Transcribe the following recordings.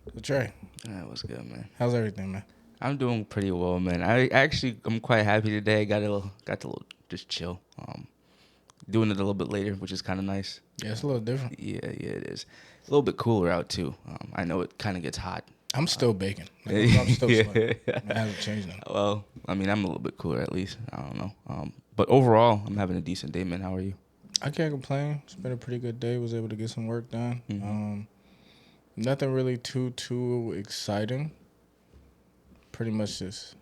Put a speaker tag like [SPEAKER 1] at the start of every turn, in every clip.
[SPEAKER 1] So Trey,
[SPEAKER 2] That was good, man.
[SPEAKER 1] how's everything, man?
[SPEAKER 2] I'm doing pretty well, man. I'm quite happy today. Got to just chill. Doing it a little bit later, which is kind of nice.
[SPEAKER 1] Yeah, it's a little different.
[SPEAKER 2] Yeah, it is. A little bit cooler out too. I know it kind of gets hot.
[SPEAKER 1] I'm still baking. Like, I'm still sweating.
[SPEAKER 2] Yeah.
[SPEAKER 1] It hasn't changed nothing.
[SPEAKER 2] Well, I mean, I'm a little bit cooler at least. I don't know. But overall, I'm having a decent day, man. How are you?
[SPEAKER 1] I can't complain. It's been a pretty good day. Was able to get some work done.
[SPEAKER 2] Mm-hmm.
[SPEAKER 1] Nothing really too exciting. Pretty much just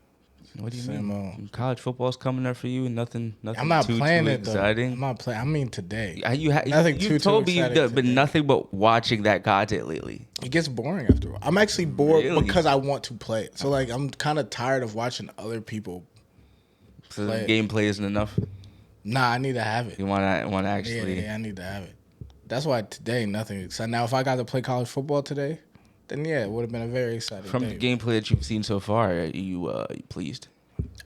[SPEAKER 2] What do you
[SPEAKER 1] same old.
[SPEAKER 2] mean? College football's coming up for you, and nothing
[SPEAKER 1] I'm not playing
[SPEAKER 2] too
[SPEAKER 1] it though.
[SPEAKER 2] exciting.
[SPEAKER 1] I'm not playing. I mean today.
[SPEAKER 2] You
[SPEAKER 1] Too
[SPEAKER 2] told me
[SPEAKER 1] exciting
[SPEAKER 2] you've been
[SPEAKER 1] today.
[SPEAKER 2] nothing but watching that content lately.
[SPEAKER 1] It gets boring after a while. I'm actually bored
[SPEAKER 2] Really?
[SPEAKER 1] because I want to play it. So like I'm kind of tired of watching other people
[SPEAKER 2] So
[SPEAKER 1] play
[SPEAKER 2] the
[SPEAKER 1] it.
[SPEAKER 2] gameplay isn't enough.
[SPEAKER 1] Nah, I need to have it.
[SPEAKER 2] You want to actually.
[SPEAKER 1] Yeah, I need to have it. That's why today nothing exciting. Now, if I got to play college football today, then yeah, it would have been a very exciting
[SPEAKER 2] From
[SPEAKER 1] day.
[SPEAKER 2] the gameplay that you've seen so far, are you pleased?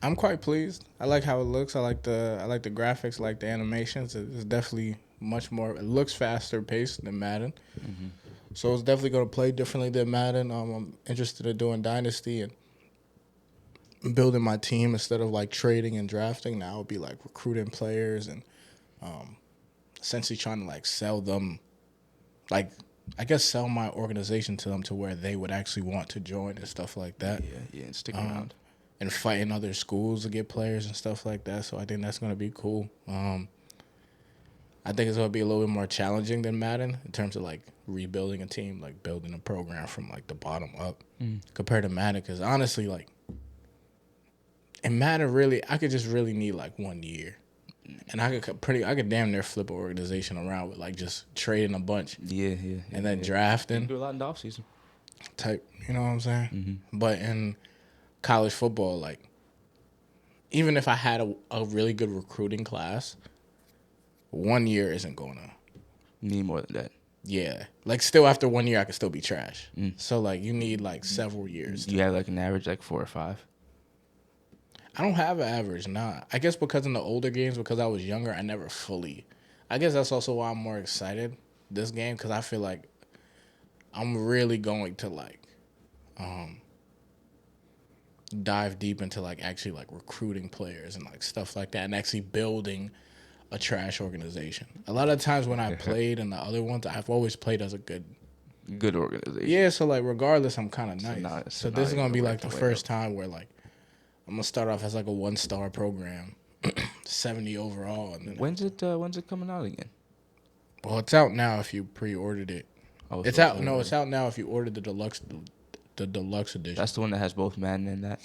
[SPEAKER 1] I'm quite pleased. I like how it looks. I like the graphics. I like the animations. It's definitely much more. It looks faster paced than Madden.
[SPEAKER 2] Mm-hmm.
[SPEAKER 1] So it's definitely going to play differently than Madden. I'm interested in doing Dynasty and building my team instead of like trading and drafting. Now it'll be like recruiting players and essentially trying to like sell them, like I guess sell my organization to them to where they would actually want to join and stuff like that.
[SPEAKER 2] Yeah, and stick around.
[SPEAKER 1] And fighting other schools to get players and stuff like that. So I think that's going to be cool. I think it's going to be a little bit more challenging than Madden in terms of like rebuilding a team, like building a program from like the bottom up compared to Madden. Because honestly, like in Madden, really, I could just really need like 1 year. And I could damn near flip an organization around with like just trading a bunch
[SPEAKER 2] Yeah.
[SPEAKER 1] and then
[SPEAKER 2] You
[SPEAKER 1] drafting
[SPEAKER 2] can do a lot in the offseason.
[SPEAKER 1] type. You know what I'm saying?
[SPEAKER 2] Mm-hmm.
[SPEAKER 1] But in college football, like even if I had a really good recruiting class, 1 year isn't gonna.
[SPEAKER 2] Need more than that.
[SPEAKER 1] Yeah, like still after 1 year, I could still be trash. So like you need like several years.
[SPEAKER 2] You have like an average like 4 or 5.
[SPEAKER 1] I don't have an average, nah. I guess because in the older games, because I was younger, I never fully. I guess that's also why I'm more excited this game because I feel like I'm really going to like dive deep into like actually like recruiting players and like stuff like that and actually building a trash organization. A lot of times when I played in the other ones, I've always played as a good.
[SPEAKER 2] Good organization.
[SPEAKER 1] Yeah, so like regardless, I'm kind of nice. So
[SPEAKER 2] so
[SPEAKER 1] this
[SPEAKER 2] now
[SPEAKER 1] is gonna
[SPEAKER 2] you're
[SPEAKER 1] be like
[SPEAKER 2] working
[SPEAKER 1] the
[SPEAKER 2] your way
[SPEAKER 1] first time where like I'm gonna start off as like a 1-star program, 70 overall, and then
[SPEAKER 2] When's it coming out again?
[SPEAKER 1] well, it's out now if you pre-ordered it.
[SPEAKER 2] Oh,
[SPEAKER 1] It's
[SPEAKER 2] so
[SPEAKER 1] out. No, it's out now if you ordered the deluxe edition.
[SPEAKER 2] That's the one that has both Madden and that.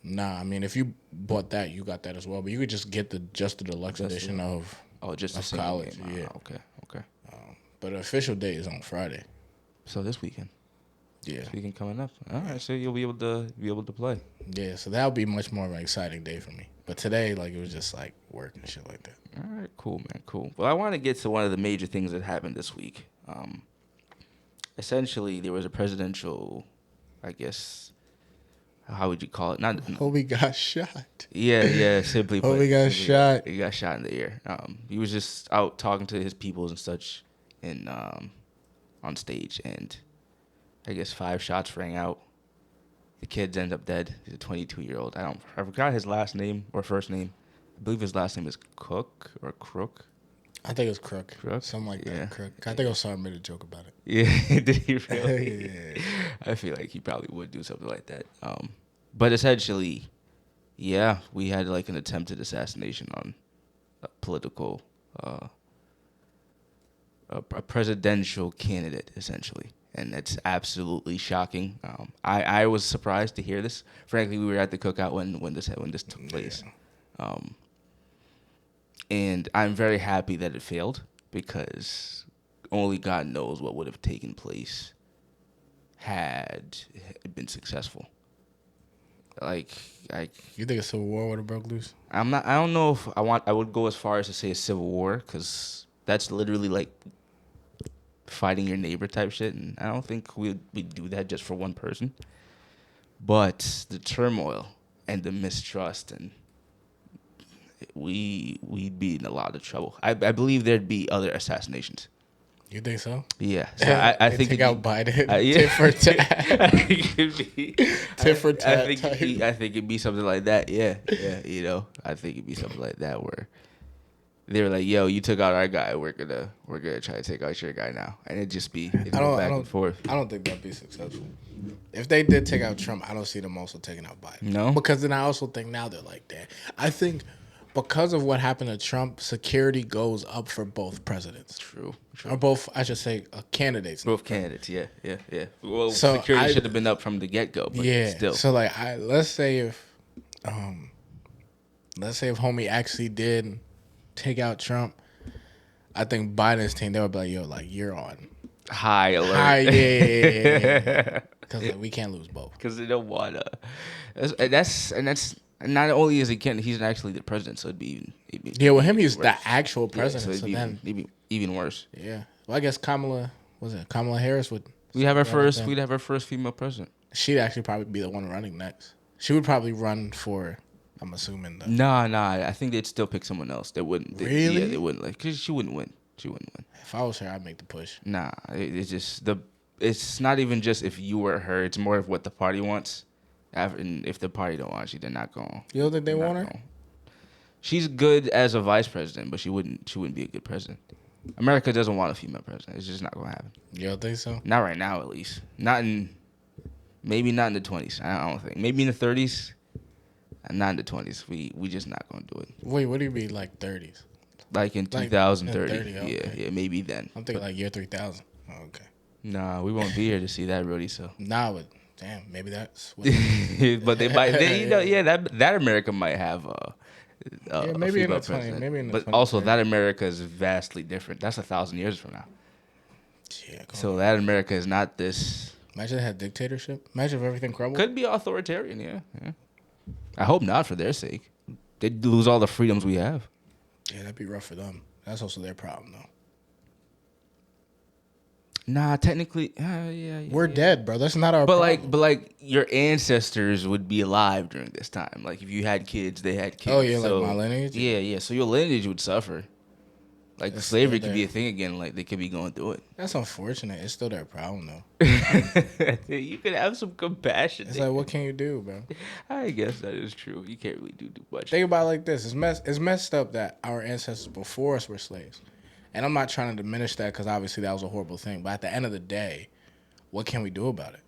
[SPEAKER 1] Nah, I mean if you bought that, you got that as well. But you could just get the deluxe
[SPEAKER 2] Just
[SPEAKER 1] edition of.
[SPEAKER 2] just the
[SPEAKER 1] Of
[SPEAKER 2] single
[SPEAKER 1] college,
[SPEAKER 2] game.
[SPEAKER 1] yeah.
[SPEAKER 2] Okay.
[SPEAKER 1] But the official date is on Friday.
[SPEAKER 2] So this weekend.
[SPEAKER 1] Yeah,
[SPEAKER 2] This weekend coming up. All right, so you'll be able to play.
[SPEAKER 1] yeah. So that'll be much more of an exciting day for me. But today, like it was just like work and shit like that.
[SPEAKER 2] All right, cool, man, cool. Well, I want to get to one of the major things that happened this week. Essentially, there was a presidential, I guess, how would you call it? Not.
[SPEAKER 1] Homie got shot.
[SPEAKER 2] Yeah. Simply put,
[SPEAKER 1] Homie got shot.
[SPEAKER 2] He got shot in the ear. He was just out talking to his peoples and such, in on stage, and I guess 5 shots rang out. The kid ended up dead. He's a 22-year-old. I forgot his last name or first name. I believe his last name is Cook or Crook.
[SPEAKER 1] I think it was Crook.
[SPEAKER 2] Crook?
[SPEAKER 1] Something like that.
[SPEAKER 2] Yeah.
[SPEAKER 1] Crook. I think Osama made a joke about it.
[SPEAKER 2] Yeah, did he really?
[SPEAKER 1] Yeah.
[SPEAKER 2] I feel like he probably would do something like that. But essentially, yeah, we had like an attempted assassination on a political, a presidential candidate, essentially. And it's absolutely shocking. I was surprised to hear this. Frankly, we were at the cookout when this took place. And I'm very happy that it failed because only God knows what would have taken place had it been successful. Like
[SPEAKER 1] You think a civil war would have broke loose?
[SPEAKER 2] I don't know if I would go as far as to say a civil war because that's literally like fighting your neighbor type shit, and I don't think we'd do that just for one person. But the turmoil and the mistrust, and we'd be in a lot of trouble. I believe there'd be other assassinations.
[SPEAKER 1] You think so?
[SPEAKER 2] Yeah, so I
[SPEAKER 1] They
[SPEAKER 2] think
[SPEAKER 1] take
[SPEAKER 2] it'd
[SPEAKER 1] out
[SPEAKER 2] be,
[SPEAKER 1] Biden,
[SPEAKER 2] yeah.
[SPEAKER 1] tit for tat,
[SPEAKER 2] I think it'd be,
[SPEAKER 1] tit for
[SPEAKER 2] I
[SPEAKER 1] tat
[SPEAKER 2] think it'd
[SPEAKER 1] type.
[SPEAKER 2] be, I think it'd be something like that. Yeah, yeah. I think it'd be something like that where they were like, "Yo, you took out our guy. We're gonna try to take out your guy now," and it'd
[SPEAKER 1] I
[SPEAKER 2] go
[SPEAKER 1] don't, I
[SPEAKER 2] back and
[SPEAKER 1] don't,
[SPEAKER 2] forth.
[SPEAKER 1] I don't think that'd be successful. If they did take out Trump, I don't see them also taking out Biden.
[SPEAKER 2] No?
[SPEAKER 1] Because then I also think now they're like that. I think because of what happened to Trump, security goes up for both presidents.
[SPEAKER 2] True.
[SPEAKER 1] Or both, I should say, candidates.
[SPEAKER 2] Both candidates. Yeah. Well,
[SPEAKER 1] So
[SPEAKER 2] security should have been up from the get go, but
[SPEAKER 1] yeah.
[SPEAKER 2] still.
[SPEAKER 1] So like, let's say if homie actually did take out Trump, I think Biden's team, they would be like, yo, like, you're on
[SPEAKER 2] High alert.
[SPEAKER 1] high, yeah. Because like, we can't lose both.
[SPEAKER 2] Because they don't want to. That's not only is he's actually the president, so it'd be
[SPEAKER 1] Yeah, with him, he's
[SPEAKER 2] worse.
[SPEAKER 1] the actual
[SPEAKER 2] Yeah,
[SPEAKER 1] president.
[SPEAKER 2] so
[SPEAKER 1] So,
[SPEAKER 2] it'd
[SPEAKER 1] then,
[SPEAKER 2] be even worse.
[SPEAKER 1] yeah. Well, I guess Kamala Harris would.
[SPEAKER 2] We'd have
[SPEAKER 1] We'd
[SPEAKER 2] our first female president.
[SPEAKER 1] She'd actually probably be the one running next. She would probably run for. I'm assuming the.
[SPEAKER 2] Nah. I think they'd still pick someone else. They wouldn't.
[SPEAKER 1] Really?
[SPEAKER 2] Yeah, they wouldn't. Like, cause she wouldn't win.
[SPEAKER 1] If I was her, I'd make the push.
[SPEAKER 2] Nah, it's just It's not even just if you were her. It's more of what the party wants. And if the party don't want you, they're not going.
[SPEAKER 1] You don't think they want her?
[SPEAKER 2] She's good as a vice president, but she wouldn't be a good president. America doesn't want a female president. It's just not gonna happen.
[SPEAKER 1] You don't think so?
[SPEAKER 2] Not right now, at least. Maybe not in the 20s. I don't think. Maybe in the 30s. Not in the 20s. We just not gonna do it.
[SPEAKER 1] Wait, what do you mean like 30s?
[SPEAKER 2] Like in
[SPEAKER 1] Like
[SPEAKER 2] 2030.
[SPEAKER 1] in 30, okay.
[SPEAKER 2] Yeah, maybe then.
[SPEAKER 1] I'm thinking like year 3000. Oh, okay.
[SPEAKER 2] Nah, we won't be here to see that, Rudy. So.
[SPEAKER 1] Nah, but damn, maybe that's. What
[SPEAKER 2] But they might. That America might have
[SPEAKER 1] yeah,
[SPEAKER 2] a
[SPEAKER 1] maybe in
[SPEAKER 2] female
[SPEAKER 1] the 20.
[SPEAKER 2] president.
[SPEAKER 1] Maybe in the
[SPEAKER 2] But
[SPEAKER 1] 20.
[SPEAKER 2] also that America is vastly different. That's 1,000 years from now.
[SPEAKER 1] Yeah,
[SPEAKER 2] So that America is not this.
[SPEAKER 1] Imagine they had dictatorship. Imagine if everything crumbled.
[SPEAKER 2] Could be authoritarian, yeah. I hope not for their sake. They'd lose all the freedoms we have.
[SPEAKER 1] Yeah, that'd be rough for them. That's also their problem, though.
[SPEAKER 2] Nah, technically, yeah.
[SPEAKER 1] We're dead, bro. That's not our
[SPEAKER 2] But
[SPEAKER 1] problem.
[SPEAKER 2] like your ancestors would be alive during this time. Like if you had kids, they had kids.
[SPEAKER 1] Oh, yeah,
[SPEAKER 2] so,
[SPEAKER 1] like my lineage?
[SPEAKER 2] Yeah. So your lineage would suffer. Like
[SPEAKER 1] It's
[SPEAKER 2] slavery
[SPEAKER 1] still
[SPEAKER 2] could be a
[SPEAKER 1] there.
[SPEAKER 2] thing again. Like they could be going through it.
[SPEAKER 1] That's unfortunate. It's still their problem, though.
[SPEAKER 2] You could have some compassion.
[SPEAKER 1] It's like, what can you do, bro?
[SPEAKER 2] I guess that is true. You can't really do much.
[SPEAKER 1] Think about it like this. It's messed up that our ancestors before us were slaves. And I'm not trying to diminish that because obviously that was a horrible thing. But at the end of the day, what can we do about it?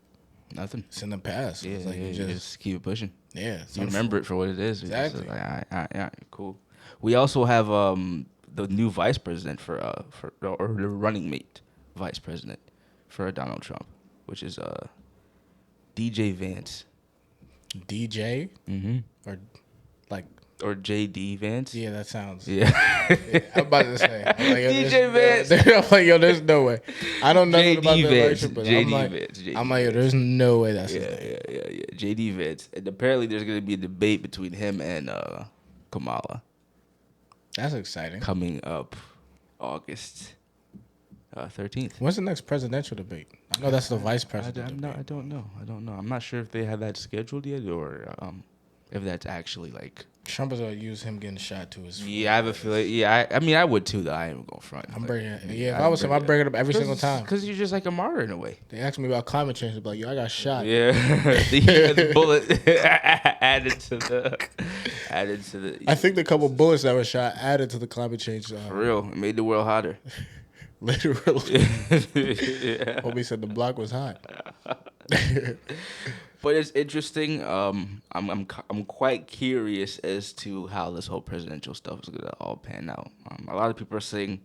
[SPEAKER 2] Nothing.
[SPEAKER 1] It's in the past.
[SPEAKER 2] Yeah,
[SPEAKER 1] It's like
[SPEAKER 2] you just keep it pushing.
[SPEAKER 1] yeah.
[SPEAKER 2] You remember it for what it is.
[SPEAKER 1] Exactly.
[SPEAKER 2] It's just like, all right, cool. We also have the new vice president or the running mate vice president for Donald Trump, which is DJ Vance.
[SPEAKER 1] DJ?
[SPEAKER 2] Mm-hmm.
[SPEAKER 1] Or like,
[SPEAKER 2] Or JD Vance.
[SPEAKER 1] yeah, that sounds.
[SPEAKER 2] Yeah.
[SPEAKER 1] I'm about to say. I'm like, yo,
[SPEAKER 2] DJ
[SPEAKER 1] there's-
[SPEAKER 2] Vance.
[SPEAKER 1] I'm like, yo, there's no way. I don't know nothing about the
[SPEAKER 2] Vance.
[SPEAKER 1] election, but
[SPEAKER 2] JD
[SPEAKER 1] I'm like,
[SPEAKER 2] Vance. JD
[SPEAKER 1] I'm like, yo, there's no way that's his
[SPEAKER 2] Yeah,
[SPEAKER 1] name.
[SPEAKER 2] yeah. JD Vance. And apparently there's going to be a debate between him and Kamala
[SPEAKER 1] That's exciting.
[SPEAKER 2] coming up August 13th.
[SPEAKER 1] When's the next presidential debate? I know that's the vice president.
[SPEAKER 2] I don't know. I'm not sure if they have that scheduled yet or if that's actually like.
[SPEAKER 1] Trump is gonna use him getting shot to his.
[SPEAKER 2] Yeah, I have a feeling. Yeah, I mean, I would too. Though I ain't going front.
[SPEAKER 1] I'm
[SPEAKER 2] but-
[SPEAKER 1] bringing it. Yeah, if I was him, I'd bring it up every single time.
[SPEAKER 2] Because you're just like a martyr in a way.
[SPEAKER 1] They asked me about climate change. They're like, yo, I got shot.
[SPEAKER 2] Yeah, the bullet added to the.
[SPEAKER 1] I think the couple bullets that were shot added to the climate change.
[SPEAKER 2] For real, it made the world hotter.
[SPEAKER 1] Literally.
[SPEAKER 2] Yeah.
[SPEAKER 1] Homie said the block was hot.
[SPEAKER 2] But it's interesting. I'm quite curious as to how this whole presidential stuff is gonna all pan out. A lot of people are saying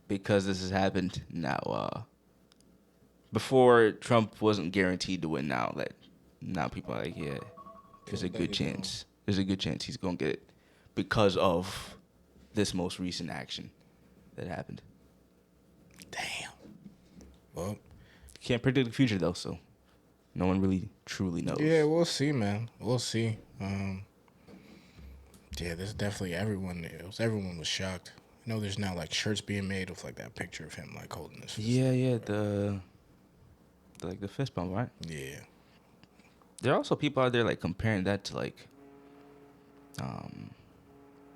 [SPEAKER 2] because this has happened now. Before Trump wasn't guaranteed to win. Now people are like, yeah, there's a good chance. There's a good chance he's gonna get it because of this most recent action that happened.
[SPEAKER 1] Damn. Well,
[SPEAKER 2] Can't predict the future though, so no one really truly knows.
[SPEAKER 1] yeah, we'll see, man. We'll see. Yeah, there's definitely everyone. Everyone was shocked. I know there's now like shirts being made with like that picture of him like holding this.
[SPEAKER 2] Yeah, the fist bump, right?
[SPEAKER 1] Yeah.
[SPEAKER 2] There are also people out there like comparing that to like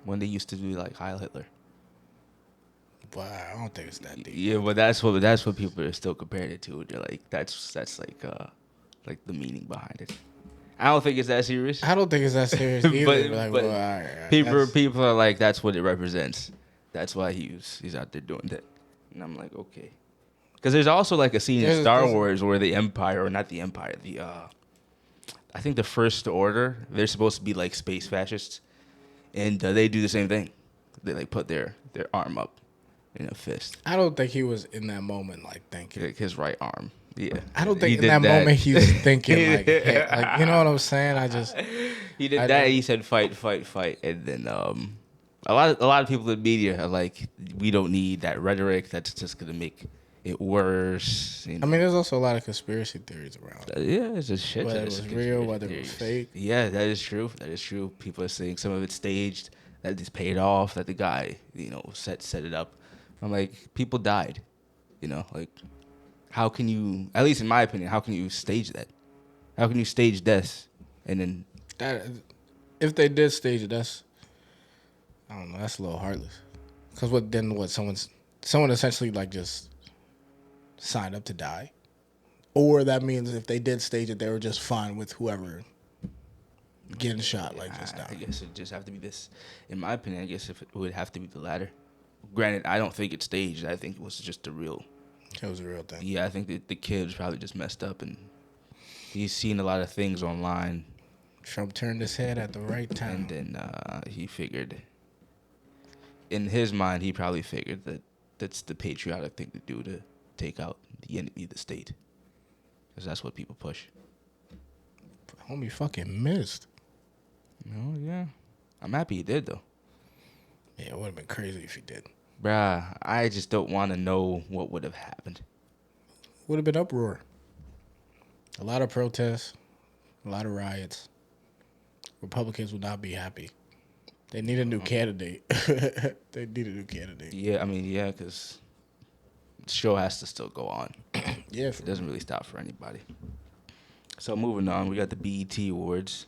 [SPEAKER 2] when they used to do like Heil Hitler.
[SPEAKER 1] But I don't think it's that deep.
[SPEAKER 2] Yeah, but that's what people are still comparing it to. They're like, that's like the meaning behind it. I don't think it's that serious.
[SPEAKER 1] I don't think it's that serious either. Like,
[SPEAKER 2] but
[SPEAKER 1] well, all right,
[SPEAKER 2] people are like, that's what it represents. That's why he's out there doing that. And I'm like, okay. Because there's also like a scene in Star Wars where the Empire, or not the Empire, I think the First Order, they're supposed to be like space fascists, and they do the same thing. They like put their arm up in a fist.
[SPEAKER 1] I don't think he was in that moment like thinking.
[SPEAKER 2] Like his right arm. Yeah.
[SPEAKER 1] I don't think in that moment he was thinking like, hey, like, you know what I'm saying?
[SPEAKER 2] He did that. He said fight, fight, fight, and then a lot of people in the media are like, we don't need that rhetoric. That's just gonna make it worse. You know?
[SPEAKER 1] I mean, there's also a lot of conspiracy theories around.
[SPEAKER 2] Yeah, it's a shit.
[SPEAKER 1] Whether it was real, whether it was fake.
[SPEAKER 2] Yeah, that is true. That is true. People are saying some of it's staged, that it's paid off, that the guy, set it up. I'm like, people died. Like, how can you, at least in my opinion, how can you stage that? How can you stage death and then
[SPEAKER 1] That if they did stage it, I don't know, that's a little heartless. Because someone essentially like just signed up to die, or that means if they did stage it, they were just fine with whoever getting shot like just
[SPEAKER 2] I
[SPEAKER 1] dying.
[SPEAKER 2] guess it just have to be this. In my opinion, I guess if it would have to be the latter. Granted, I don't think it's staged. I think it was just a real.
[SPEAKER 1] It was a real thing.
[SPEAKER 2] Yeah, I think that the kid was probably just messed up, and he's seen a lot of things online.
[SPEAKER 1] Trump turned his head at the right time.
[SPEAKER 2] And then he figured, in his mind, he probably figured that that's the patriotic thing to do, to take out the enemy of the state. Because that's what people push.
[SPEAKER 1] Homie fucking missed.
[SPEAKER 2] Oh, yeah. I'm happy he did, though.
[SPEAKER 1] Yeah, it would have been crazy if he did.
[SPEAKER 2] Bruh, I just don't want to know what would have happened.
[SPEAKER 1] Would have been uproar. A lot of protests, a lot of riots. Republicans would not be happy. They need a new candidate. They need a new candidate.
[SPEAKER 2] Yeah, I mean, yeah, because the show has to still go on.
[SPEAKER 1] Yeah,
[SPEAKER 2] It doesn't really stop for anybody. So moving on, we got the BET Awards.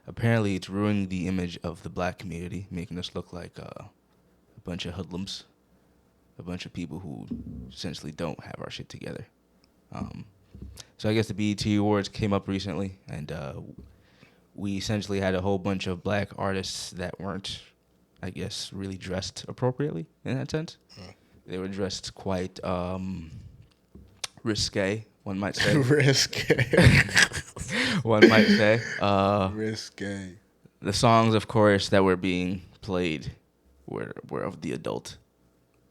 [SPEAKER 2] Apparently, it's ruining the image of the black community, making us look like a bunch of hoodlums, a bunch of people who essentially don't have our shit together. So I guess the BET Awards came up recently, and we essentially had a whole bunch of black artists that weren't, I guess, really dressed appropriately in that sense. They were dressed quite risque, one might say.
[SPEAKER 1] Risque.
[SPEAKER 2] One might say.
[SPEAKER 1] Risque.
[SPEAKER 2] The songs, of course, that were being played were of the adult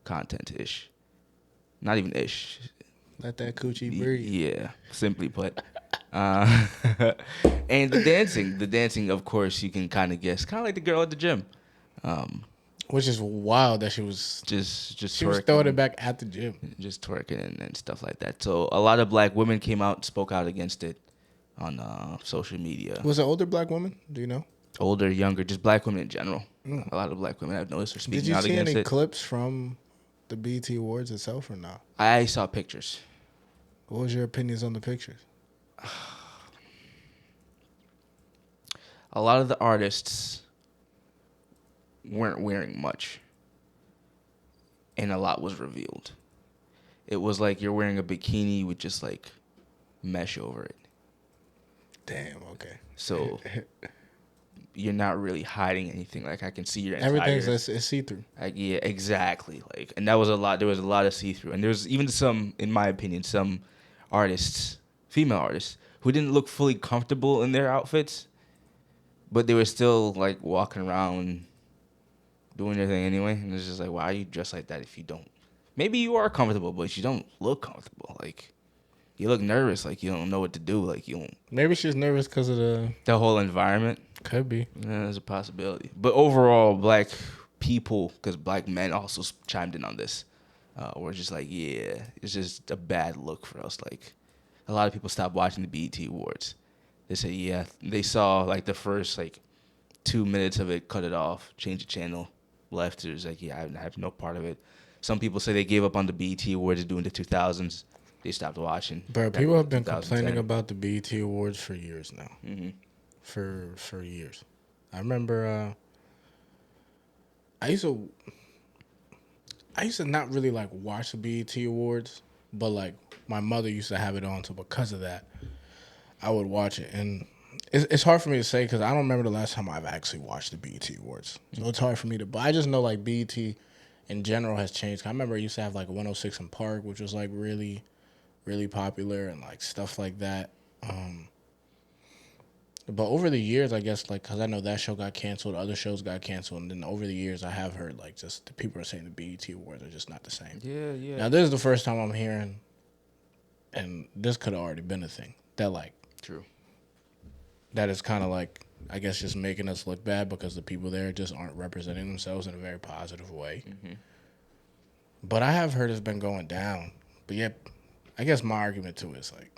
[SPEAKER 2] content-ish. Not even ish.
[SPEAKER 1] Let that coochie breathe.
[SPEAKER 2] Yeah, simply put. And the dancing, of course, you can kind of guess. Kind of like the girl at the gym.
[SPEAKER 1] Which is wild that she was
[SPEAKER 2] Just
[SPEAKER 1] she was throwing it back at the gym.
[SPEAKER 2] just twerking and stuff like that. So a lot of black women came out and spoke out against it on social media.
[SPEAKER 1] Was it older black woman? Do you know?
[SPEAKER 2] Older, younger, just black women in general. A lot of black women I've noticed are speaking out against it.
[SPEAKER 1] Did you see any clips from the BET Awards itself or not?
[SPEAKER 2] I saw pictures.
[SPEAKER 1] What was your opinions on the pictures?
[SPEAKER 2] A lot of the artists weren't wearing much, and a lot was revealed. It was like you're wearing a bikini with just like mesh over it.
[SPEAKER 1] Damn, okay.
[SPEAKER 2] So you're not really hiding anything. Like, I can see your entire...
[SPEAKER 1] Everything's it's see-through.
[SPEAKER 2] Like, yeah, exactly. Like, and that was a lot. There was a lot of see-through, and there was even some, in my opinion, some artists, female artists, who didn't look fully comfortable in their outfits, but they were still like walking around doing their thing anyway. And it's just like, why are you dressed like that if you don't? Maybe you are comfortable, but you don't look comfortable. Like, you look nervous, like you don't know what to do. Like, you don't...
[SPEAKER 1] Maybe she's nervous because of
[SPEAKER 2] the whole environment.
[SPEAKER 1] Could be.
[SPEAKER 2] Yeah, there's a possibility. But overall, black people, because black men also chimed in on this, were just like, yeah, it's just a bad look for us. Like, a lot of people stopped watching the BET Awards. They said, yeah, they saw like the first like 2 minutes of it, cut it off, change the channel, left. It was like, yeah, I have no part of it. Some people say they gave up on the BET Awards during the 2000s. They stopped watching.
[SPEAKER 1] Bro, people have been complaining about the BET Awards for years now.
[SPEAKER 2] Mm-hmm.
[SPEAKER 1] For years. I remember I I used to not really like watch the BET Awards, but like my mother used to have it on, so because of that, I would watch it. And it's hard for me to say because I don't remember the last time I've actually watched the BET Awards, so it's hard for me to. But I just know like BET in general has changed. I remember it used to have like 106 in Park, which was like really, really popular and like stuff like that. But over the years, I guess, like, because I know that show got canceled, other shows got canceled, and then over the years, I have heard, like, just the people are saying the BET Awards are just not the same.
[SPEAKER 2] Yeah, yeah.
[SPEAKER 1] Now, this is the first time I'm hearing, and this could have already been a thing, that, like,
[SPEAKER 2] True.
[SPEAKER 1] that is kind of like, I guess, just making us look bad because the people there just aren't representing themselves in a very positive way.
[SPEAKER 2] Mm-hmm.
[SPEAKER 1] But I have heard it's been going down. But, yeah, I guess my argument, too, is, like,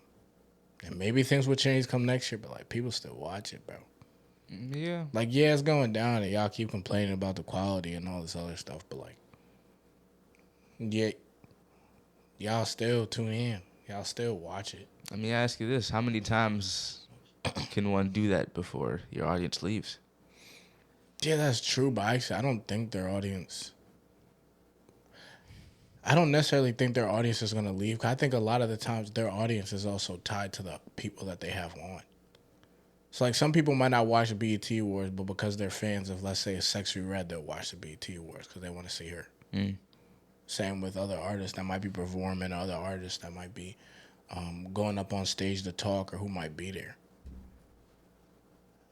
[SPEAKER 1] and maybe things would change come next year, but, like, people still watch it, bro.
[SPEAKER 2] Yeah.
[SPEAKER 1] Like, yeah, it's going down, and y'all keep complaining about the quality and all this other stuff, but, like, yeah, y'all still tune in. Y'all still watch it.
[SPEAKER 2] Let me ask you this. How many times can one do that before your audience leaves?
[SPEAKER 1] Yeah, that's true, but actually, I don't think their audience... I don't necessarily think their audience is going to leave, 'cause I think a lot of the times their audience is also tied to the people that they have on. So, like, some people might not watch the BET Awards, but because they're fans of, let's say, a Sexy Red, they'll watch the BET Awards because they want to see her. Same with other artists that might be performing, other artists that might be going up on stage to talk, or who might be there.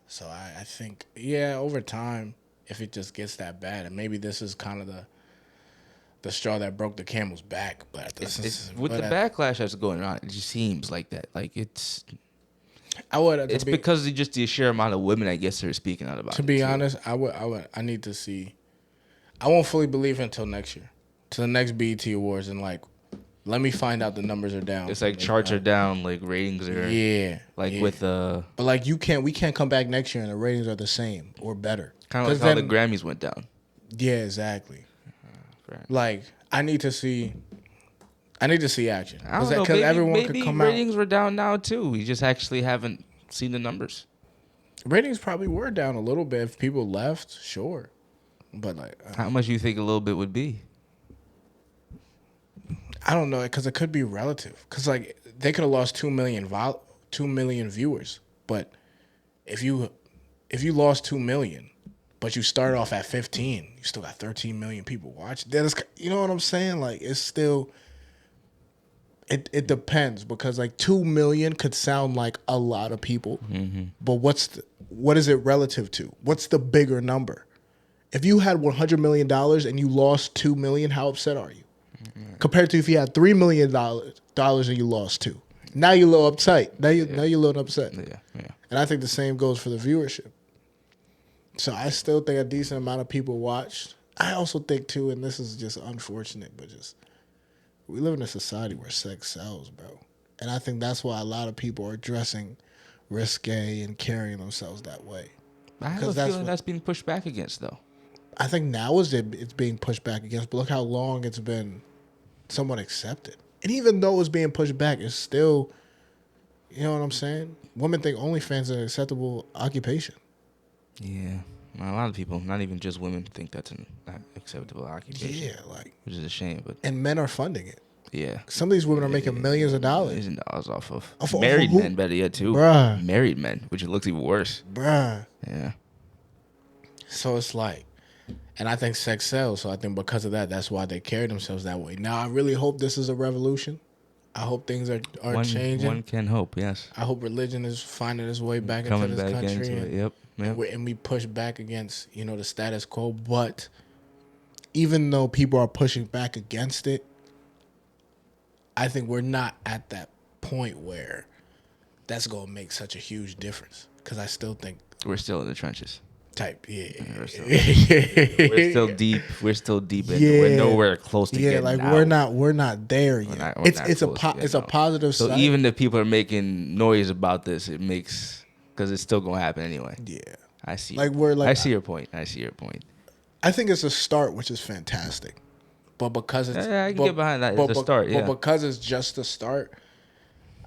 [SPEAKER 1] So I think, yeah, over time, if it just gets that bad, and maybe this is kind of the straw that broke the camel's back, but
[SPEAKER 2] With the backlash that's going on, it just seems like that. Like it's because of just the sheer amount of women, I guess, that are speaking out about it.
[SPEAKER 1] To be honest, I need to see. I won't fully believe it until next year, to the next BET Awards, and like, let me find out the numbers are down.
[SPEAKER 2] It's like charts are down, like ratings are with
[SPEAKER 1] But like we can't come back next year and the ratings are the same or better.
[SPEAKER 2] Kind of like how the Grammys went down.
[SPEAKER 1] Yeah, exactly. Like I need to see action.
[SPEAKER 2] I don't know.
[SPEAKER 1] Because everyone
[SPEAKER 2] maybe
[SPEAKER 1] could come
[SPEAKER 2] ratings
[SPEAKER 1] out.
[SPEAKER 2] were down now too. We just actually haven't seen the numbers.
[SPEAKER 1] Ratings probably were down a little bit if people left, sure. But like,
[SPEAKER 2] how much do you think a little bit would be?
[SPEAKER 1] I don't know, because it could be relative. Because like they could have lost 2 million viewers, but if you lost 2 million, but you started off at 15, you still got 13 million people watching. You know what I'm saying? Like it's still. It depends, because like 2 million could sound like a lot of people, but what is it relative to? What's the bigger number? If you had $100 million and you lost 2 million, how upset are you? Compared to if you had $3 million and you lost 2. Now you're a little uptight. Now you're a little upset.
[SPEAKER 2] Yeah.
[SPEAKER 1] And I think the same goes for the viewership. So I still think a decent amount of people watched. I also think too, and this is just unfortunate, but just we live in a society where sex sells, bro. And I think that's why a lot of people are dressing risque and carrying themselves that way.
[SPEAKER 2] I have a feeling that's being pushed back against, though.
[SPEAKER 1] I think now it's being pushed back against, but look how long it's been somewhat accepted. And even though it's being pushed back, it's still, you know what I'm saying? Women think OnlyFans is an acceptable occupation.
[SPEAKER 2] Yeah. A lot of people, not even just women, think that's an acceptable occupation.
[SPEAKER 1] Yeah, like,
[SPEAKER 2] which is a shame, but
[SPEAKER 1] and men are funding it.
[SPEAKER 2] Yeah.
[SPEAKER 1] Some of these women are making millions of dollars.
[SPEAKER 2] Millions of dollars off of married men, better yet, too.
[SPEAKER 1] Bruh.
[SPEAKER 2] Married men, which it looks even worse.
[SPEAKER 1] Bruh.
[SPEAKER 2] Yeah.
[SPEAKER 1] So it's like, and I think sex sells. So I think because of that, that's why they carry themselves that way. Now, I really hope this is a revolution. I hope things are changing.
[SPEAKER 2] One can hope, yes.
[SPEAKER 1] I hope religion is finding its way back
[SPEAKER 2] Coming
[SPEAKER 1] into this
[SPEAKER 2] back
[SPEAKER 1] country.
[SPEAKER 2] Into it. Yep.
[SPEAKER 1] And we push back against, the status quo. But even though people are pushing back against it, I think we're not at that point where that's going to make such a huge difference. Because I still think
[SPEAKER 2] we're still in the trenches. We're still deep. We're still deep in it. We're nowhere close to getting out.
[SPEAKER 1] We're not there yet. It's a positive
[SPEAKER 2] so
[SPEAKER 1] side.
[SPEAKER 2] Even if people are making noise about this, it makes, because it's still going to happen anyway.
[SPEAKER 1] Yeah.
[SPEAKER 2] I see.
[SPEAKER 1] I
[SPEAKER 2] see your point. I
[SPEAKER 1] think it's a start, which is fantastic. But because it's
[SPEAKER 2] I can get behind that. It's a start, yeah.
[SPEAKER 1] But because it's just a start,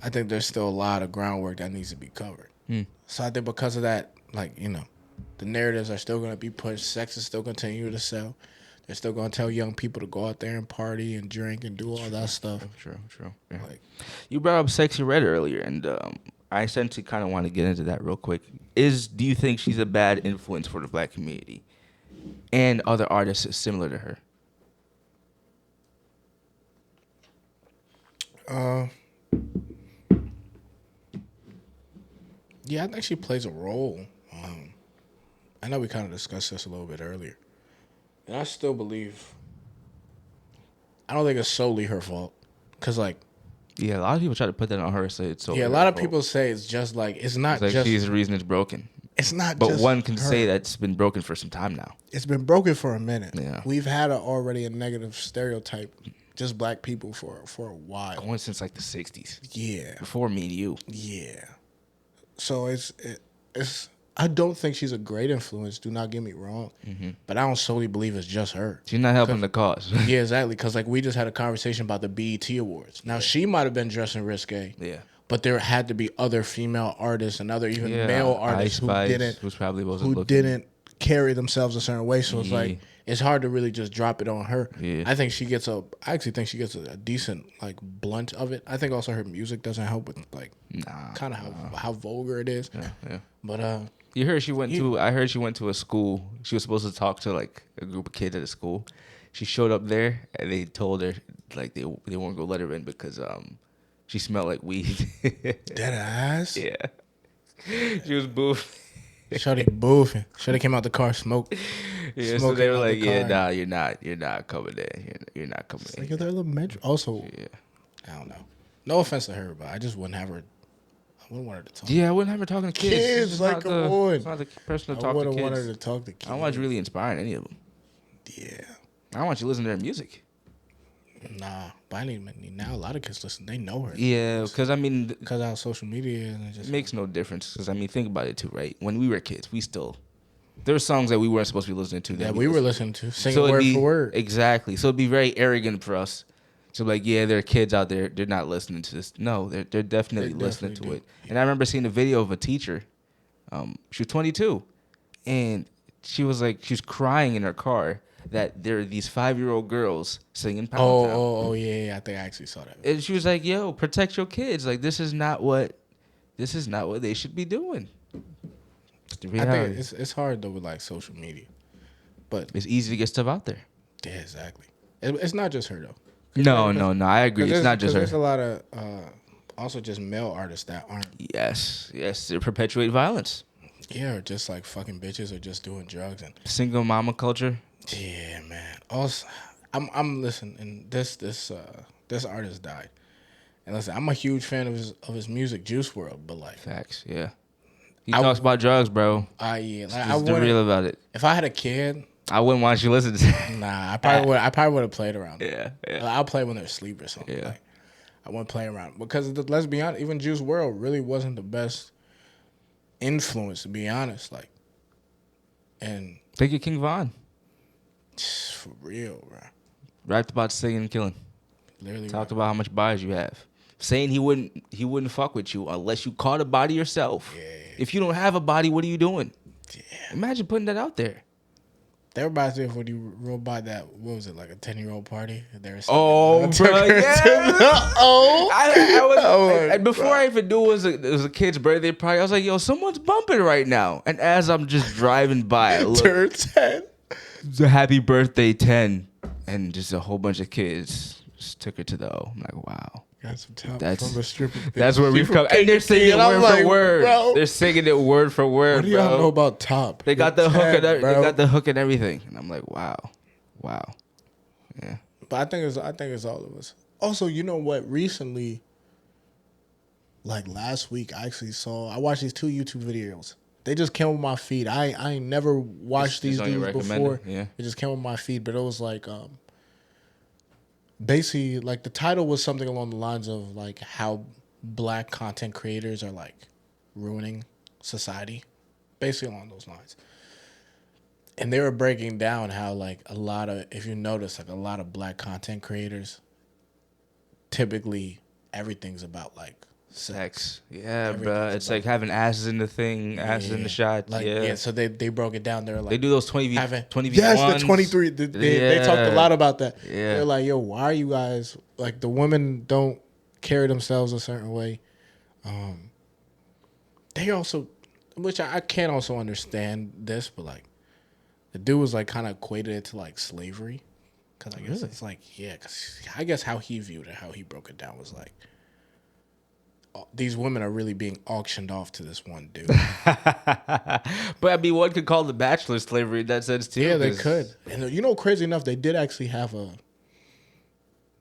[SPEAKER 1] I think there's still a lot of groundwork that needs to be covered. So I think because of that, the narratives are still going to be pushed. Sex is still continue to sell. They're still gonna tell young people to go out there and party and drink and do all that stuff.
[SPEAKER 2] True. Yeah.
[SPEAKER 1] Like,
[SPEAKER 2] You brought up Sexy Red earlier, and I essentially kind of want to get into that real quick. Do you think she's a bad influence for the black community and other artists similar to her?
[SPEAKER 1] yeah, I think she plays a role. I know we kind of discussed this a little bit earlier, and I still believe. I don't think it's solely her fault, cause like,
[SPEAKER 2] Yeah, a lot of people try to put that on her. Say it's so.
[SPEAKER 1] yeah, a lot of people say it's just like it's not
[SPEAKER 2] It's like
[SPEAKER 1] just
[SPEAKER 2] she's the reason it's broken.
[SPEAKER 1] it's not.
[SPEAKER 2] But
[SPEAKER 1] just
[SPEAKER 2] one can
[SPEAKER 1] her.
[SPEAKER 2] say that it's been broken for some time now.
[SPEAKER 1] It's been broken for a minute.
[SPEAKER 2] Yeah.
[SPEAKER 1] We've had already a negative stereotype, just black people for a while.
[SPEAKER 2] Going since like the '60s,
[SPEAKER 1] Yeah,
[SPEAKER 2] before me and you.
[SPEAKER 1] yeah. So it's. I don't think she's a great influence. Do not get me wrong, but I don't solely believe it's just her.
[SPEAKER 2] She's not helping the cause.
[SPEAKER 1] Yeah, exactly. Because like we just had a conversation about the BET Awards. Now she might have been dressing risque.
[SPEAKER 2] Yeah.
[SPEAKER 1] But there had to be other female artists and other even
[SPEAKER 2] Yeah,
[SPEAKER 1] male artists
[SPEAKER 2] Ice Spice,
[SPEAKER 1] who didn't carry themselves a certain way. So it's like it's hard to really just drop it on her.
[SPEAKER 2] Yeah.
[SPEAKER 1] I actually think she gets a decent like blunt of it. I think also her music doesn't help with like kind of how vulgar it is.
[SPEAKER 2] Yeah.
[SPEAKER 1] But
[SPEAKER 2] I heard she went to a school. She was supposed to talk to like a group of kids at a school. She showed up there and they told her like they weren't gonna let her in because she smelled like weed.
[SPEAKER 1] dead ass.
[SPEAKER 2] Yeah. She was boofing.
[SPEAKER 1] Shorty boofing. Shorty came out the car, smoked.
[SPEAKER 2] Yeah, so they were like, "Yeah, nah, you're not coming there. You're not coming in."
[SPEAKER 1] Like they're elementary. Also,
[SPEAKER 2] Yeah.
[SPEAKER 1] I don't know. No offense to her, but I just wouldn't have her. I wouldn't want her to talk.
[SPEAKER 2] Yeah, I wouldn't have her talking to kids.
[SPEAKER 1] Kids,
[SPEAKER 2] It's
[SPEAKER 1] like,
[SPEAKER 2] not
[SPEAKER 1] come on.
[SPEAKER 2] It's not the person to
[SPEAKER 1] I
[SPEAKER 2] talk to
[SPEAKER 1] wouldn't
[SPEAKER 2] kids.
[SPEAKER 1] want her to talk to kids.
[SPEAKER 2] I don't want you really inspiring any of them.
[SPEAKER 1] Yeah.
[SPEAKER 2] I want you to listen to their music.
[SPEAKER 1] Nah, but I need now a lot of kids listen. They know her.
[SPEAKER 2] Yeah, because I mean,
[SPEAKER 1] Because how social media is and it
[SPEAKER 2] it
[SPEAKER 1] just
[SPEAKER 2] makes no difference. Because I mean, think about it too, right? When we were kids, there were songs that we weren't supposed to be listening to.
[SPEAKER 1] that we were listening to, singing
[SPEAKER 2] it'd
[SPEAKER 1] word
[SPEAKER 2] be,
[SPEAKER 1] for word.
[SPEAKER 2] Exactly. So it'd be very arrogant for us to be like, yeah, there are kids out there. They're not listening to this. No, they're definitely listening to it. And I remember seeing a video of a teacher. She was 22, and she was crying in her car that there are these 5-year-old girls singing Pound Town.
[SPEAKER 1] Oh, yeah. I think I actually saw that.
[SPEAKER 2] And she was like, "Yo, protect your kids. Like this is not what they should be doing."
[SPEAKER 1] I think it's hard though with like social media, but
[SPEAKER 2] it's easy to get stuff out there.
[SPEAKER 1] yeah, exactly. It's not just her though.
[SPEAKER 2] No. I agree. It's not just her.
[SPEAKER 1] There's a lot of also just male artists that aren't.
[SPEAKER 2] Yes, they perpetuate violence.
[SPEAKER 1] Yeah, or just like fucking bitches or just doing drugs and
[SPEAKER 2] Single mama culture.
[SPEAKER 1] yeah, man. Also, I'm listening, and this artist died, and listen, I'm a huge fan of his music, Juice World, but like
[SPEAKER 2] Facts. Yeah. He talks about drugs, bro.
[SPEAKER 1] Yeah, like,
[SPEAKER 2] Just be real about it.
[SPEAKER 1] If I had a kid,
[SPEAKER 2] I wouldn't want you to listen to that.
[SPEAKER 1] nah, I probably would have played around.
[SPEAKER 2] Yeah.
[SPEAKER 1] I'll play when they're asleep or something.
[SPEAKER 2] Yeah.
[SPEAKER 1] Like, I wouldn't play around because let's be honest, even Juice World really wasn't the best influence, to be honest. Like, and
[SPEAKER 2] Take your King Von.
[SPEAKER 1] for real, bro.
[SPEAKER 2] Rapped about singing and killing.
[SPEAKER 1] Literally
[SPEAKER 2] Talked about how much bodies you have. Saying he wouldn't fuck with you unless you caught a body yourself.
[SPEAKER 1] Yeah.
[SPEAKER 2] If you don't have a body, what are you doing?
[SPEAKER 1] Yeah.
[SPEAKER 2] Imagine putting that out there.
[SPEAKER 1] That reminds me of when you rode by that, what was it, like a 10-year-old party? They were
[SPEAKER 2] Oh, bro, yeah. And before I even knew it was a kid's birthday party, I was like, yo, someone's bumping right now. And as I'm just driving by, I look,
[SPEAKER 1] Turn 10.
[SPEAKER 2] the happy birthday 10. And just a whole bunch of kids just took her to the O. I'm like, wow.
[SPEAKER 1] Got some top
[SPEAKER 2] That's-
[SPEAKER 1] from a stripper.
[SPEAKER 2] That's where we've come. And they're singing it word for word.
[SPEAKER 1] Bro,
[SPEAKER 2] They're singing it word for word,
[SPEAKER 1] what do y'all
[SPEAKER 2] bro.
[SPEAKER 1] know about top?
[SPEAKER 2] They got the hook and
[SPEAKER 1] Bro.
[SPEAKER 2] they got the hook and everything. And I'm like, wow. Yeah.
[SPEAKER 1] But I think it's all of us. Also, you know what? Recently, like last week, I watched these 2 YouTube videos. They just came on my feed. I ain't never watched these
[SPEAKER 2] on your
[SPEAKER 1] dudes
[SPEAKER 2] recommended,
[SPEAKER 1] before.
[SPEAKER 2] yeah.
[SPEAKER 1] It just came on my feed, but it was like basically like the title was something along the lines of like how black content creators are like ruining society. Basically along those lines. And they were breaking down how like if you notice, like a lot of black content creators, typically everything's about like
[SPEAKER 2] Sex. Yeah, bro.
[SPEAKER 1] Everything's
[SPEAKER 2] It's
[SPEAKER 1] about
[SPEAKER 2] like having asses in the thing, asses in the shot.
[SPEAKER 1] like
[SPEAKER 2] Yeah.
[SPEAKER 1] so they broke it down. They're
[SPEAKER 2] They
[SPEAKER 1] like
[SPEAKER 2] do those 20 v
[SPEAKER 1] having
[SPEAKER 2] 20 v
[SPEAKER 1] yes the
[SPEAKER 2] ones.
[SPEAKER 1] 23. They talked a lot about that.
[SPEAKER 2] Yeah.
[SPEAKER 1] They're like, yo, why are you guys like the women don't carry themselves a certain way? They also, which I can't also understand this, but like the dude was like kind of equated it to like slavery, because I guess it's like because I guess how he viewed it, how he broke it down was like these women are really being auctioned off to this one dude.
[SPEAKER 2] But I mean, one could call the Bachelor slavery in that sense too.
[SPEAKER 1] Yeah, they could. And you know, crazy enough, they did actually have a.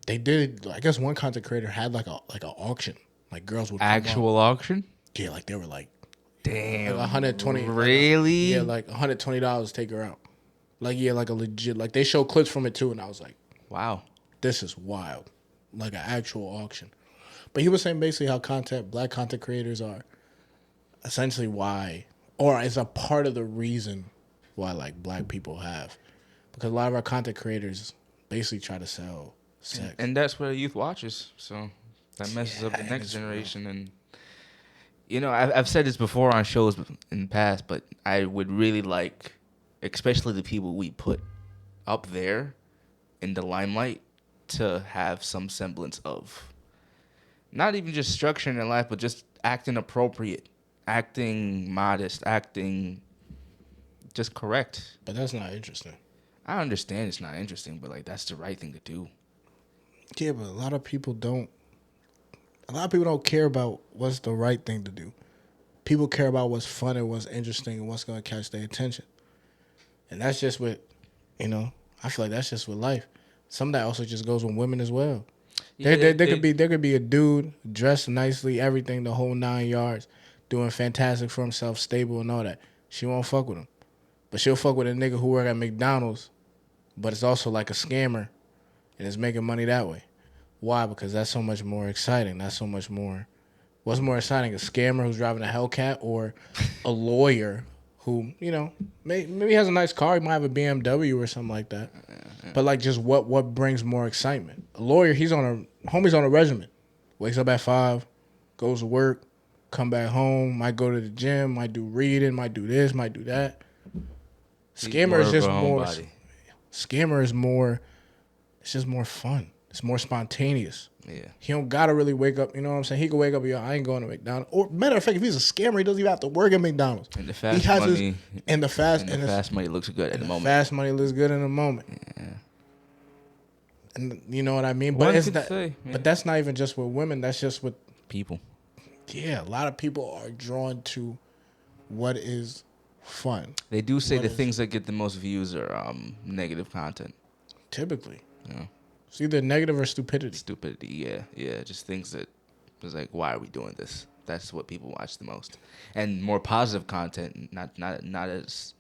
[SPEAKER 1] They did. I guess one content creator had like an auction. Like girls would come
[SPEAKER 2] Actual auction.
[SPEAKER 1] Yeah, like they were like,
[SPEAKER 2] Damn.
[SPEAKER 1] like 120.
[SPEAKER 2] Really?
[SPEAKER 1] Like $120 to take her out. Like like a legit. Like they show clips from it too, and I was like,
[SPEAKER 2] Wow.
[SPEAKER 1] this is wild. Like an actual auction. But he was saying basically how black content creators are essentially why, or is a part of the reason why like black people have, because a lot of our content creators basically try to sell sex.
[SPEAKER 2] And that's what youth watches. So that messes up the next generation. And you know, I've said this before on shows in the past, but I would really like, especially the people we put up there in the limelight, to have some semblance of not even just structure in their life, but just acting appropriate, acting modest, acting just correct.
[SPEAKER 1] But that's not interesting.
[SPEAKER 2] I understand it's not interesting, but like that's the right thing to do.
[SPEAKER 1] Yeah, but a lot of people don't care about what's the right thing to do. People care about what's fun and what's interesting and what's going to catch their attention. And that's just with, I feel like that's just with life. Some of that also just goes with women as well.
[SPEAKER 2] Yeah,
[SPEAKER 1] there could be a dude dressed nicely, everything, the whole 9 yards, doing fantastic for himself, stable and all that. She won't fuck with him. But she'll fuck with a nigga who work at McDonald's, but it's also like a scammer and is making money that way. Why? Because that's so much more exciting. That's so much more. What's more exciting, a scammer who's driving a Hellcat or a lawyer who, maybe has a nice car. He might have a BMW or something like that. But like, just what brings more excitement? A lawyer, homie's on a regimen. Wakes up at 5, goes to work, come back home, might go to the gym, might do reading, might do this, might do that. Scammer is just more. Scammer is more. It's just more fun. It's more spontaneous.
[SPEAKER 2] Yeah.
[SPEAKER 1] He don't gotta really wake up. You know what I'm saying? He can wake up and I ain't going to McDonald's. Or matter of fact, if he's a scammer, he doesn't even have to work at McDonald's.
[SPEAKER 2] And the fast money.
[SPEAKER 1] The
[SPEAKER 2] fast money looks good at the moment.
[SPEAKER 1] Fast money looks good in the moment.
[SPEAKER 2] Yeah.
[SPEAKER 1] And you know what I mean?
[SPEAKER 2] But
[SPEAKER 1] but that's not even just with women. That's just with
[SPEAKER 2] people.
[SPEAKER 1] Yeah, a lot of people are drawn to what is fun.
[SPEAKER 2] They do say the things that get the most views are negative content.
[SPEAKER 1] Typically.
[SPEAKER 2] Yeah.
[SPEAKER 1] It's either negative or stupidity.
[SPEAKER 2] Yeah. Just things that was like, why are we doing this? That's what people watch the most, and more positive content, not as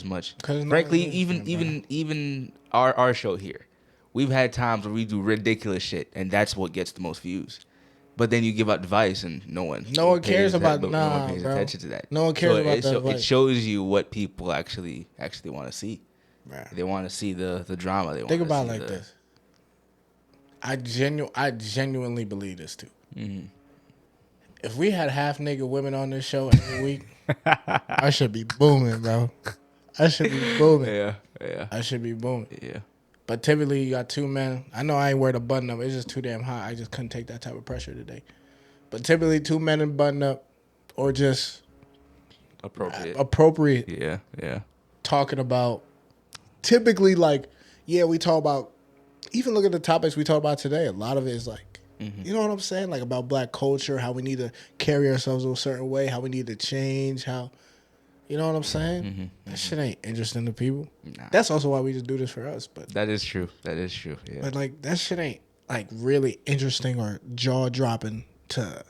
[SPEAKER 2] much. Frankly, even our show here, we've had times where we do ridiculous shit, and that's what gets the most views. But then you give out advice, and no one cares about no one pays attention to that.
[SPEAKER 1] No one cares about that.
[SPEAKER 2] It shows you what people actually want to see.
[SPEAKER 1] Right.
[SPEAKER 2] They want to see the drama. They
[SPEAKER 1] think about it like this. I genuinely believe this too.
[SPEAKER 2] Mm-hmm.
[SPEAKER 1] If we had half naked women on this show every week, I should be booming, bro. I should be booming.
[SPEAKER 2] Yeah.
[SPEAKER 1] I should be booming.
[SPEAKER 2] Yeah.
[SPEAKER 1] But typically, you got two men. I know I ain't wear the button up. It's just too damn hot. I just couldn't take that type of pressure today. But typically, two men in button up, or just appropriate.
[SPEAKER 2] Yeah.
[SPEAKER 1] Talking about typically we talk about. Even look at the topics we talk about today. A lot of it is like, you know what I'm saying? Like about black culture, how we need to carry ourselves a certain way, how we need to change, how, you know what I'm saying?
[SPEAKER 2] Mm-hmm.
[SPEAKER 1] That shit ain't interesting to people.
[SPEAKER 2] Nah.
[SPEAKER 1] That's also why we just do this for us. But
[SPEAKER 2] that is true. Yeah.
[SPEAKER 1] But like that shit ain't like really interesting or jaw dropping to.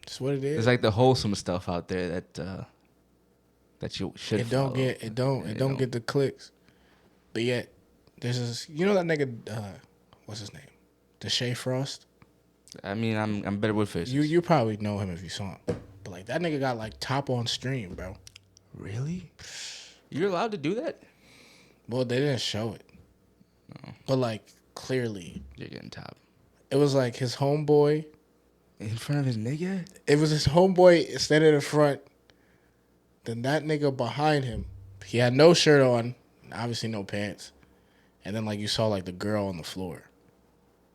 [SPEAKER 1] It's what it is.
[SPEAKER 2] It's like the wholesome stuff out there that you should.
[SPEAKER 1] It don't get the clicks, but yet. There's this, that nigga, what's his name? Deshae Frost?
[SPEAKER 2] I mean, I'm better with faces.
[SPEAKER 1] You probably know him if you saw him. But like that nigga got like top on stream, bro.
[SPEAKER 2] Really? You're allowed to do that?
[SPEAKER 1] Well, they didn't show it. No. But like clearly.
[SPEAKER 2] You're getting top.
[SPEAKER 1] It was like his homeboy
[SPEAKER 2] In front of his nigga?
[SPEAKER 1] It was his homeboy standing in front. Then that nigga behind him, he had no shirt on, obviously no pants. And then like you saw like the girl on the floor,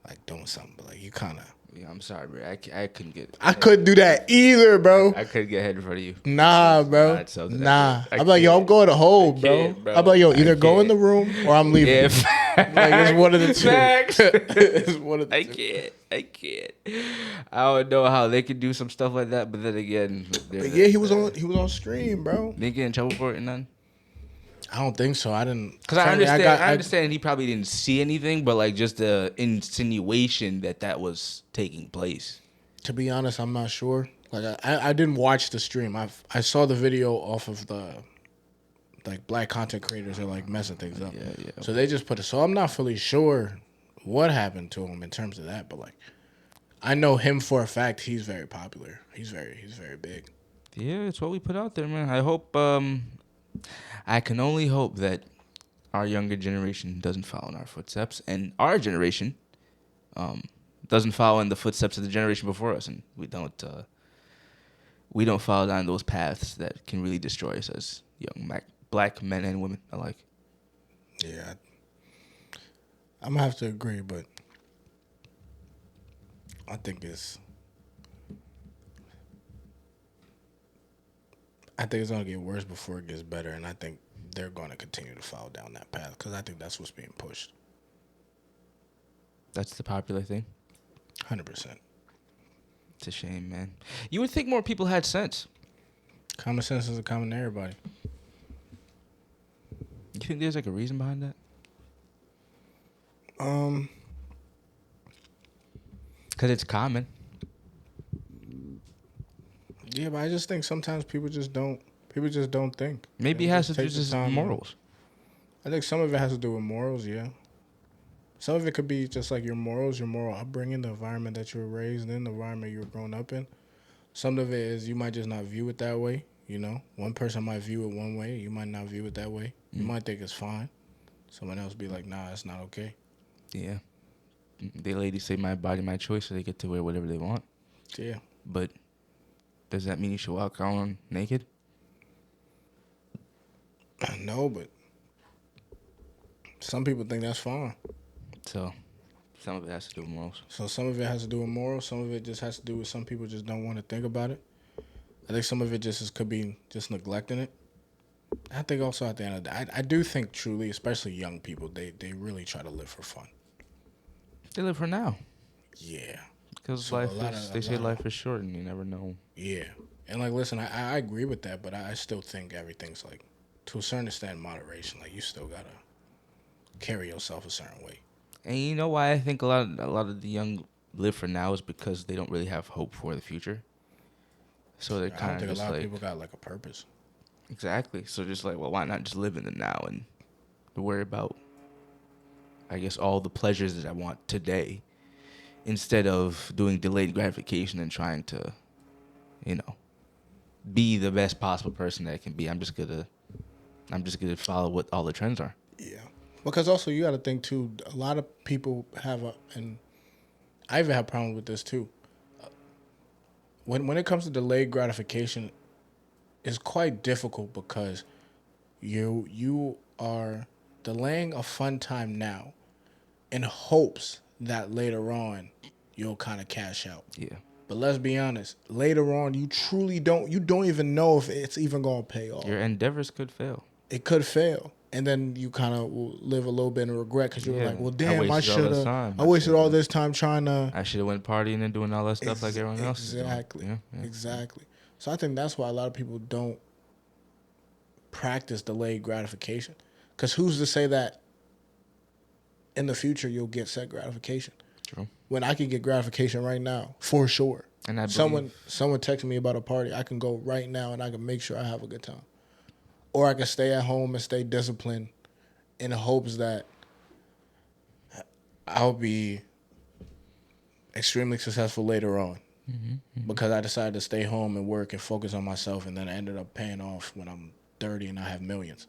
[SPEAKER 1] like doing something, but like you kind of.
[SPEAKER 2] Yeah, I'm sorry, bro. I couldn't get.
[SPEAKER 1] I couldn't do that either, bro.
[SPEAKER 2] I couldn't get head in front of you.
[SPEAKER 1] Nah, bro.
[SPEAKER 2] Not something
[SPEAKER 1] Nah.
[SPEAKER 2] I
[SPEAKER 1] I'm like, yo, I'm going to hold, bro.
[SPEAKER 2] can't, bro.
[SPEAKER 1] I'm like, yo,
[SPEAKER 2] I
[SPEAKER 1] either go in the
[SPEAKER 2] can't.
[SPEAKER 1] room or I'm leaving.
[SPEAKER 2] Yeah,
[SPEAKER 1] Like, it's one of the two.
[SPEAKER 2] Facts.
[SPEAKER 1] It's one of the
[SPEAKER 2] I
[SPEAKER 1] two.
[SPEAKER 2] can't. I don't know how they could do some stuff like that, but then again,
[SPEAKER 1] But yeah, he was on stream, bro.
[SPEAKER 2] Didn't get in trouble for it and none.
[SPEAKER 1] I don't think so. I didn't.
[SPEAKER 2] Because I
[SPEAKER 1] frankly,
[SPEAKER 2] understand. I
[SPEAKER 1] I
[SPEAKER 2] understand he probably didn't see anything, but like just the insinuation that was taking place.
[SPEAKER 1] To be honest, I'm not sure. Like I didn't watch the stream. I saw the video off of the like black content creators are like messing things up.
[SPEAKER 2] Yeah.
[SPEAKER 1] So they just put it. So I'm not fully sure what happened to him in terms of that, but like I know him for a fact. He's very popular. He's very big.
[SPEAKER 2] Yeah, it's what we put out there, man. I hope. I can only hope that our younger generation doesn't follow in our footsteps, and our generation, doesn't follow in the footsteps of the generation before us, and we don't follow down those paths that can really destroy us as young black men and women alike.
[SPEAKER 1] Yeah, I'm gonna have to agree, but I think it's gonna get worse before it gets better, and I think they're gonna continue to follow down that path because I think that's what's being pushed.
[SPEAKER 2] That's the popular thing.
[SPEAKER 1] 100%.
[SPEAKER 2] It's a shame, man. You would think more people had sense.
[SPEAKER 1] Common sense is common to everybody.
[SPEAKER 2] You think there's like a reason behind that? Because it's common.
[SPEAKER 1] Yeah, but I just think sometimes people just don't think.
[SPEAKER 2] Maybe
[SPEAKER 1] They
[SPEAKER 2] it has
[SPEAKER 1] just
[SPEAKER 2] to do
[SPEAKER 1] take the
[SPEAKER 2] with
[SPEAKER 1] time.
[SPEAKER 2] morals.
[SPEAKER 1] I think some of it has to do with morals, yeah. Some of it could be just like your morals, your moral upbringing, the environment that you were raised in, the environment you were grown up in. Some of it is you might just not view it that way, you know? One person might view it one way, you might not view it that way. You might think it's fine. Someone else be like, nah, it's not okay.
[SPEAKER 2] Yeah. The ladies say my body, my choice, so they get to wear whatever they want.
[SPEAKER 1] Yeah.
[SPEAKER 2] But does that mean you should walk around naked?
[SPEAKER 1] No, but some people think that's fine.
[SPEAKER 2] So some of it has to do with morals.
[SPEAKER 1] So some of it has to do with morals. Some of it just has to do with some people just don't want to think about it. I think some of it could be just neglecting it. I think also at the end of the day, I do think truly, especially young people, they really try to live for fun.
[SPEAKER 2] They live for now.
[SPEAKER 1] Yeah.
[SPEAKER 2] Because
[SPEAKER 1] So
[SPEAKER 2] they say life is short and you never know.
[SPEAKER 1] Yeah. And like, listen, I agree with that, but I still think everything's like, to a certain extent, moderation. Like, you still gotta carry yourself a certain way.
[SPEAKER 2] And you know why I think a lot of the young live for now is because they don't really have hope for the future. So they're
[SPEAKER 1] I don't
[SPEAKER 2] kind of
[SPEAKER 1] think
[SPEAKER 2] just
[SPEAKER 1] a lot
[SPEAKER 2] like,
[SPEAKER 1] of people got like a purpose.
[SPEAKER 2] exactly. So just like, well, why not just live in the now and worry about, I guess, all the pleasures that I want today, instead of doing delayed gratification and trying to, be the best possible person that I can be. I'm just gonna follow what all the trends are.
[SPEAKER 1] Yeah. Because also you got to think too, a lot of people and I even have problems with this too. When it comes to delayed gratification, it's quite difficult because you are delaying a fun time now in hopes that later on you'll kind of cash out.
[SPEAKER 2] Yeah.
[SPEAKER 1] But let's be honest, later on you don't even know if it's even going to pay off.
[SPEAKER 2] Your endeavors could fail.
[SPEAKER 1] It could fail. And then you kind of will live a little bit in regret because you're like, well, damn, I
[SPEAKER 2] wasted all this
[SPEAKER 1] should have.
[SPEAKER 2] time.
[SPEAKER 1] I wasted all this time trying to.
[SPEAKER 2] I should have went partying and doing all that stuff like everyone else is doing.
[SPEAKER 1] Exactly. So I think that's why a lot of people don't practice delayed gratification. Because who's to say that in the future you'll get set gratification?
[SPEAKER 2] True.
[SPEAKER 1] When I can get gratification right now, for sure.
[SPEAKER 2] And I
[SPEAKER 1] someone texted me about a party, I can go right now and I can make sure I have a good time. Or I can stay at home and stay disciplined in hopes that I'll be extremely successful later on. Because I decided to stay home and work and focus on myself, and then I ended up paying off when I'm 30 and I have millions.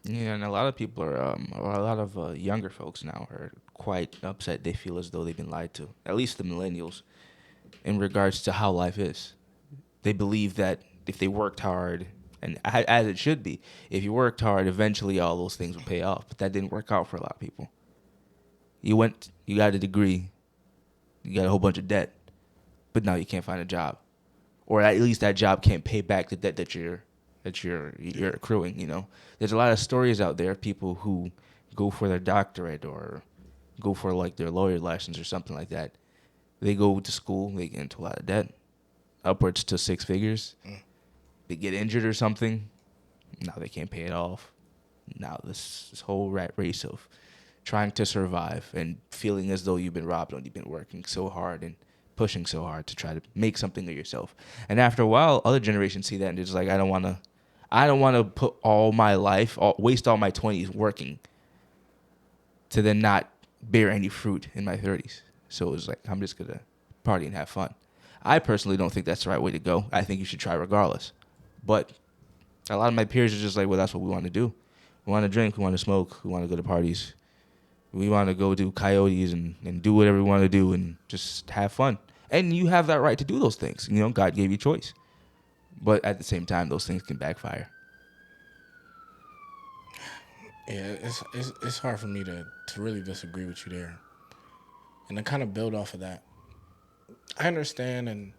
[SPEAKER 2] Yeah, and a lot of people are, or a lot of younger folks now are quite upset. They feel as though they've been lied to. At least the millennials. in regards to how life is. They believe that if they worked hard, and as it should be, if you worked hard, eventually all those things would pay off. But that didn't work out for a lot of people. You got a degree, you got a whole bunch of debt, but now you can't find a job, or at least that job can't pay back the debt that you're accruing. There's a lot of stories out there of people who go for their doctorate or go for like their lawyer license or something like that. They go to school, they get into a lot of debt, upwards to 6 figures. They get injured or something, now they can't pay it off. Now this whole rat race of trying to survive and feeling as though you've been robbed when you've been working so hard and pushing so hard to try to make something of yourself. And after a while, other generations see that and it's like, I don't want to put all my life, waste all my 20s working to then not bear any fruit in my 30s. So it's like, I'm just going to party and have fun. I personally don't think that's the right way to go. I think you should try regardless. But a lot of my peers are just like, well, that's what we want to do. We want to drink, we want to smoke, we want to go to parties. We want to go do coyotes and do whatever we want to do and just have fun. And you have that right to do those things. God gave you choice. But at the same time, those things can backfire.
[SPEAKER 1] Yeah, it's hard for me to really disagree with you there. And to kind of build off of that, I understand, and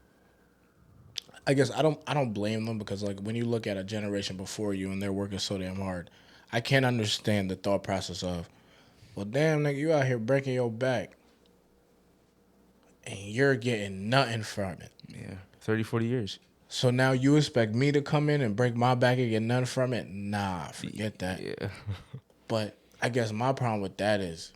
[SPEAKER 1] I guess I don't blame them, because like when you look at a generation before you and they're working so damn hard, I can't understand the thought process of, well, damn, nigga, you out here breaking your back and you're getting nothing from it.
[SPEAKER 2] Yeah, 30, 40 years.
[SPEAKER 1] So now you expect me to come in and break my back and get nothing from it? Nah, forget that.
[SPEAKER 2] Yeah.
[SPEAKER 1] But I guess my problem with that is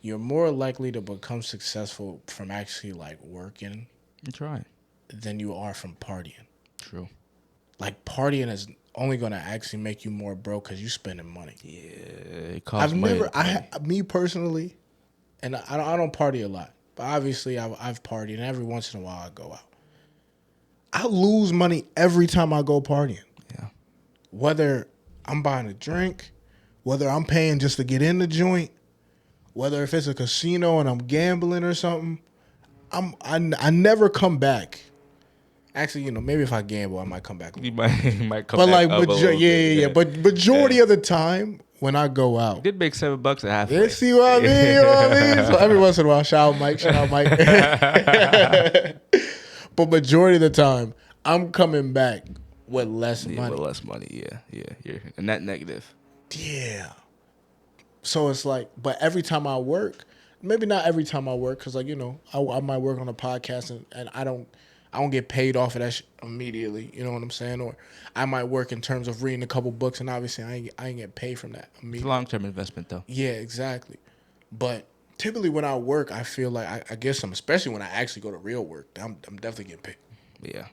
[SPEAKER 1] you're more likely to become successful from actually like working than you are from partying.
[SPEAKER 2] True.
[SPEAKER 1] Like partying is only going to actually make you more broke because you're spending money.
[SPEAKER 2] Yeah, it costs money.
[SPEAKER 1] Me personally, and I don't party a lot, but obviously I've partied, and every once in a while I go out. I lose money every time I go partying.
[SPEAKER 2] Yeah.
[SPEAKER 1] Whether I'm buying a drink, whether I'm paying just to get in the joint, whether if it's a casino and I'm gambling or something, I never come back. Actually, maybe if I gamble, I might come back.
[SPEAKER 2] You might come
[SPEAKER 1] but
[SPEAKER 2] back.
[SPEAKER 1] Like,
[SPEAKER 2] Yeah.
[SPEAKER 1] but majority of the time when I go out,
[SPEAKER 2] you did make $7 a half.
[SPEAKER 1] Yeah, see what I mean? You know what I mean? So every once in a while, shout out Mike. But majority of the time, I'm coming back with less money.
[SPEAKER 2] With less money, yeah. You're a net negative.
[SPEAKER 1] Yeah. So it's like, but every time I work, maybe not every time I work, because like, I might work on a podcast and I don't get paid off of that immediately. You know what I'm saying? Or I might work in terms of reading a couple books, and obviously I ain't get paid from that immediately.
[SPEAKER 2] It's a long-term investment, though.
[SPEAKER 1] Yeah, exactly. But typically when I work, I feel like I get some, especially when I actually go to real work. I'm definitely getting paid.
[SPEAKER 2] Yeah.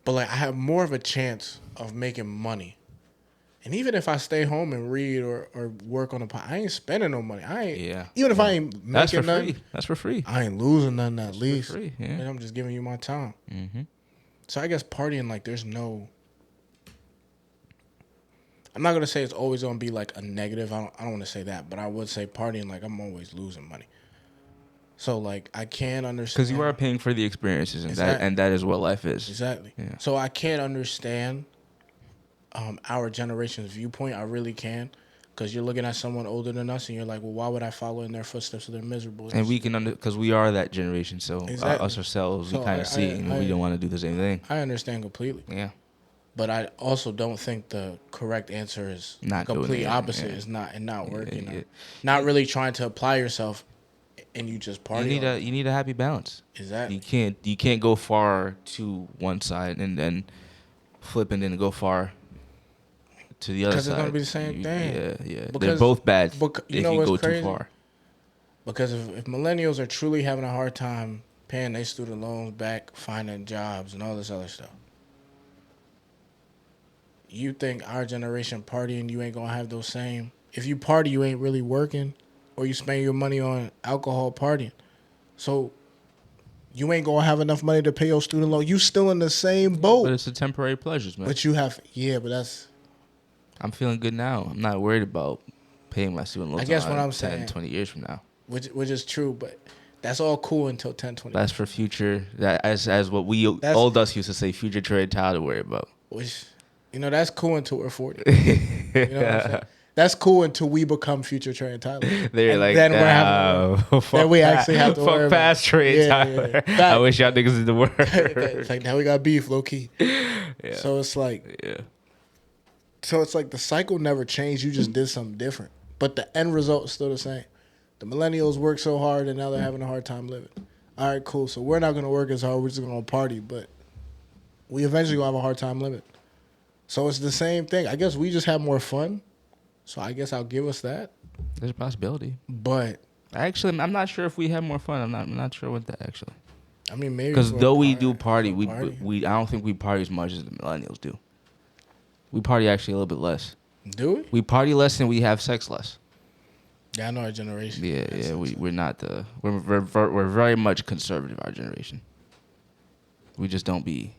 [SPEAKER 1] But like I have more of a chance of making money. And even if I stay home and read or work on a pod, I ain't spending no money. Even if I ain't making nothing.
[SPEAKER 2] That's for free.
[SPEAKER 1] I ain't losing nothing at least.
[SPEAKER 2] For free, yeah.
[SPEAKER 1] And I'm just giving you my time.
[SPEAKER 2] Mm-hmm.
[SPEAKER 1] So I guess partying, like there's no... I'm not going to say it's always going to be like a negative. I don't want to say that. But I would say partying, like I'm always losing money. So like I can't understand...
[SPEAKER 2] Because you are paying for the experiences, and that is what life is.
[SPEAKER 1] Exactly.
[SPEAKER 2] Yeah.
[SPEAKER 1] So I can't understand our generation's viewpoint. I really can, because you're looking at someone older than us and you're like, well, why would I follow in their footsteps if they're miserable?
[SPEAKER 2] And we can because we are that generation, so
[SPEAKER 1] exactly.
[SPEAKER 2] Us ourselves,
[SPEAKER 1] so
[SPEAKER 2] we kind of see it, and we don't want to do the same thing.
[SPEAKER 1] I understand completely.
[SPEAKER 2] Yeah.
[SPEAKER 1] But I also don't think the correct answer is
[SPEAKER 2] not
[SPEAKER 1] complete opposite.
[SPEAKER 2] Yeah.
[SPEAKER 1] Is not working.
[SPEAKER 2] Yeah.
[SPEAKER 1] Not really trying to apply yourself, and you just party.
[SPEAKER 2] You need a happy balance.
[SPEAKER 1] Exactly.
[SPEAKER 2] You can't go far to one side and then flip and then go far to the other side.
[SPEAKER 1] Because it's gonna be the same thing.
[SPEAKER 2] Yeah. They're both bad if you go
[SPEAKER 1] crazy?
[SPEAKER 2] too far.
[SPEAKER 1] Because if millennials are truly having a hard time paying their student loans back, finding jobs, and all this other stuff, you think our generation partying, you ain't gonna have those same... If you party, you ain't really working, or you spend your money on alcohol partying. So you ain't gonna have enough money to pay your student loan. You still in the same boat.
[SPEAKER 2] But it's a temporary pleasures, man.
[SPEAKER 1] But you have... Yeah, but that's...
[SPEAKER 2] I'm feeling good now. I'm not worried about paying my student loans.
[SPEAKER 1] I guess what I'm
[SPEAKER 2] 10,
[SPEAKER 1] saying,
[SPEAKER 2] 20 years from now.
[SPEAKER 1] Which is true, but That's all cool until 10, 20.
[SPEAKER 2] That's for future. That as what we old us used to say, future Trey Tyler to worry about.
[SPEAKER 1] Which, that's cool until we're 40. You know what I'm saying? That's cool until we become future Trey and Tyler.
[SPEAKER 2] They're
[SPEAKER 1] and
[SPEAKER 2] like,
[SPEAKER 1] then we're having to worry. Then we actually have to worry
[SPEAKER 2] fuck past Trey and Tyler. I wish y'all niggas did the work.
[SPEAKER 1] It's like, now we got beef, low key.
[SPEAKER 2] Yeah.
[SPEAKER 1] So it's like, the cycle never changed. You just did something different. But the end result is still the same. The millennials work so hard and now they're having a hard time living. All right, cool. So we're not going to work as hard. We're just going to party. But we eventually going to have a hard time living. So it's the same thing. I guess we just have more fun. So I guess I'll give us that.
[SPEAKER 2] There's a possibility.
[SPEAKER 1] But
[SPEAKER 2] actually, I'm not sure if we have more fun. I'm not sure with that, actually.
[SPEAKER 1] I mean, maybe.
[SPEAKER 2] Because though we do party, we I don't think we party as much as the millennials do. We party actually a little bit less.
[SPEAKER 1] Do we?
[SPEAKER 2] We party less and we have sex less.
[SPEAKER 1] Yeah, I know our generation.
[SPEAKER 2] Yeah. We're not the. We're very much conservative. Our generation. We just don't be,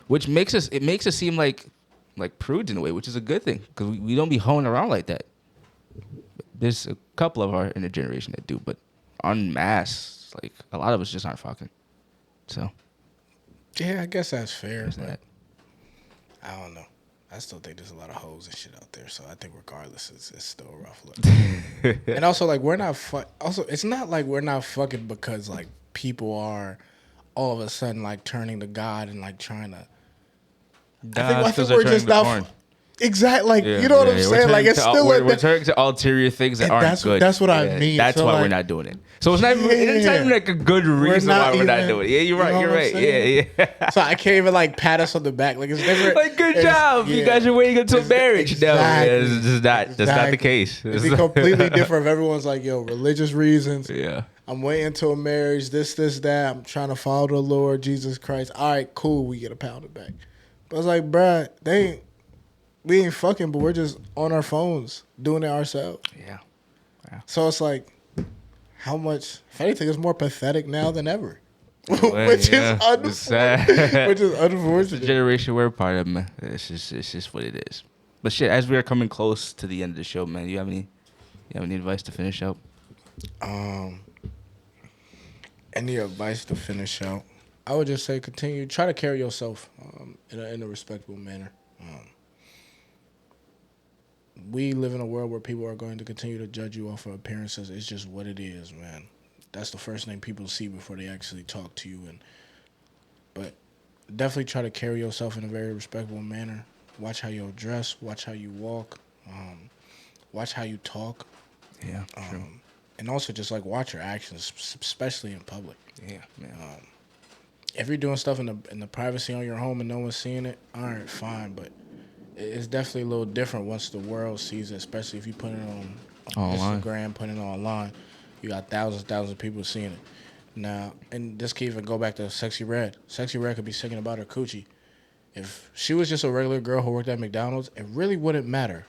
[SPEAKER 2] which makes us seem like prudes in a way, which is a good thing because we don't be hoeing around like that. There's a couple of our in the generation that do, but en masse, like a lot of us just aren't fucking. So.
[SPEAKER 1] Yeah, I guess that's fair.
[SPEAKER 2] There's that.
[SPEAKER 1] I don't know. I still think there's a lot of hoes and shit out there, so I think regardless, it's still a rough look. And also, like, we're not also, it's not like we're not fucking because, like, people are all of a sudden, like, turning to God and, like, trying to... I think we're just not... Exactly, like, you know what I'm saying? Like, it's still...
[SPEAKER 2] We're turning to ulterior things that aren't good.
[SPEAKER 1] That's what I mean.
[SPEAKER 2] That's
[SPEAKER 1] so
[SPEAKER 2] why
[SPEAKER 1] like,
[SPEAKER 2] we're not doing it. So it's not even like a good reason why we're not doing it. Yeah, you're right. Yeah.
[SPEAKER 1] So I can't even like pat us on the back. Like it's different.
[SPEAKER 2] Like good job. You guys are waiting until marriage.
[SPEAKER 1] Exactly,
[SPEAKER 2] No, that's not the case.
[SPEAKER 1] It'd be completely different if everyone's like, yo, religious reasons.
[SPEAKER 2] Yeah.
[SPEAKER 1] I'm waiting until marriage, this, that. I'm trying to follow the Lord Jesus Christ. All right, cool. We get a pound of back. But I was like, bruh, we ain't fucking, but we're just on our phones doing it ourselves.
[SPEAKER 2] Yeah.
[SPEAKER 1] So it's like, how much, if anything, it's more pathetic now than ever.
[SPEAKER 2] Well,
[SPEAKER 1] which is unfortunate. Which is unfortunate.
[SPEAKER 2] It's the generation we're part of, man. It's just what it is. But shit, as we are coming close to the end of the show, man, you have any advice to finish out?
[SPEAKER 1] Any advice to finish out? I would just say try to carry yourself in a respectable manner. We live in a world where people are going to continue to judge you off of appearances. It's just what it is, man. That's the first thing people see before they actually talk to you. But definitely try to carry yourself in a very respectable manner. Watch how you dress. Watch how you walk. Watch how you talk.
[SPEAKER 2] Yeah, true.
[SPEAKER 1] And also just like watch your actions, especially in public.
[SPEAKER 2] Yeah, man.
[SPEAKER 1] If you're doing stuff in the privacy on your home and no one's seeing it, all right, fine. But it's definitely a little different once the world sees it, especially if you put it on Instagram, put it online. You got thousands of people seeing it. Now, and this can even go back to Sexy Red. Sexy Red could be singing about her coochie. If she was just a regular girl who worked at McDonald's, it really wouldn't matter.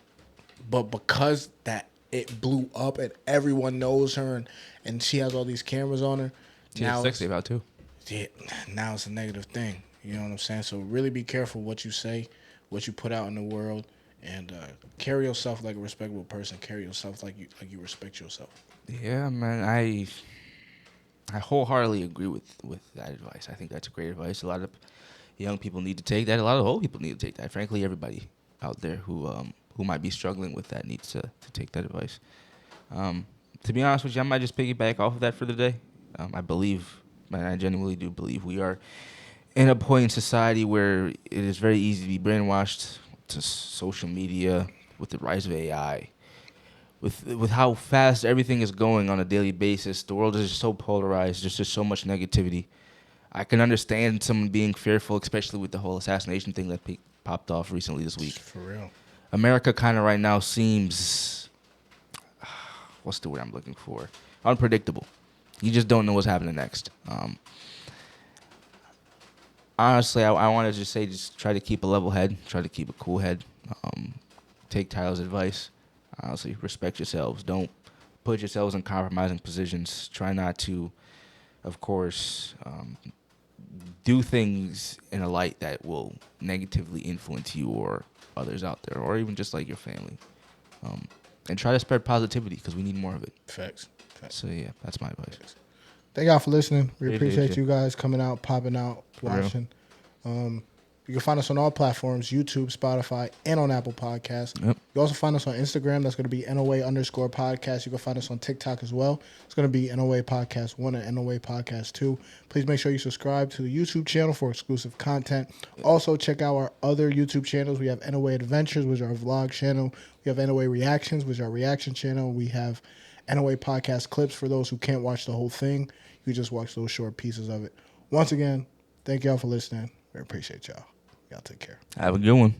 [SPEAKER 1] But because that it blew up and everyone knows her and she has all these cameras on her,
[SPEAKER 2] now sexy about too.
[SPEAKER 1] Yeah, now it's a negative thing. You know what I'm saying? So really be careful what you say, what you put out in the world, and carry yourself like a respectable person. Carry yourself like you respect yourself.
[SPEAKER 2] Yeah, man. I wholeheartedly agree with that advice. I think that's great advice. A lot of young people need to take that. A lot of old people need to take that. Frankly, everybody out there who might be struggling with that needs to take that advice. To be honest with you, I might just piggyback off of that for the day. I genuinely do believe we are in a point in society where it is very easy to be brainwashed to social media with the rise of AI. With how fast everything is going on a daily basis, the world is just so polarized. There's just so much negativity. I can understand someone being fearful, especially with the whole assassination thing that popped off recently this week.
[SPEAKER 1] For real.
[SPEAKER 2] America kind of right now seems, what's the word I'm looking for? Unpredictable. You just don't know what's happening next. Honestly, I want to just say, just try to keep a level head, try to keep a cool head. Take Tyler's advice. Honestly, respect yourselves. Don't put yourselves in compromising positions. Try not to, of course, do things in a light that will negatively influence you or others out there, or even just like your family. And try to spread positivity because we need more of it.
[SPEAKER 1] Facts.
[SPEAKER 2] So yeah, that's my advice.
[SPEAKER 3] Thank y'all for listening. We
[SPEAKER 2] Appreciate
[SPEAKER 3] appreciate you guys coming out, popping out,
[SPEAKER 2] real.
[SPEAKER 3] watching. You can find us on all platforms, YouTube, Spotify, and on Apple Podcasts.
[SPEAKER 2] Yep.
[SPEAKER 3] You also find us on Instagram. That's going to be NOA_podcast. You can find us on TikTok as well. It's going to be NOA Podcast 1 and NOA Podcast 2. Please make sure you subscribe to the YouTube channel for exclusive content. Also, check out our other YouTube channels. We have NOA Adventures, which is our vlog channel. We have NOA Reactions, which is our reaction channel. We have NOA Podcast Clips for those who can't watch the whole thing. You just watch those short pieces of it. Once again, thank y'all for listening. We appreciate y'all. Y'all take care.
[SPEAKER 2] Have a good one.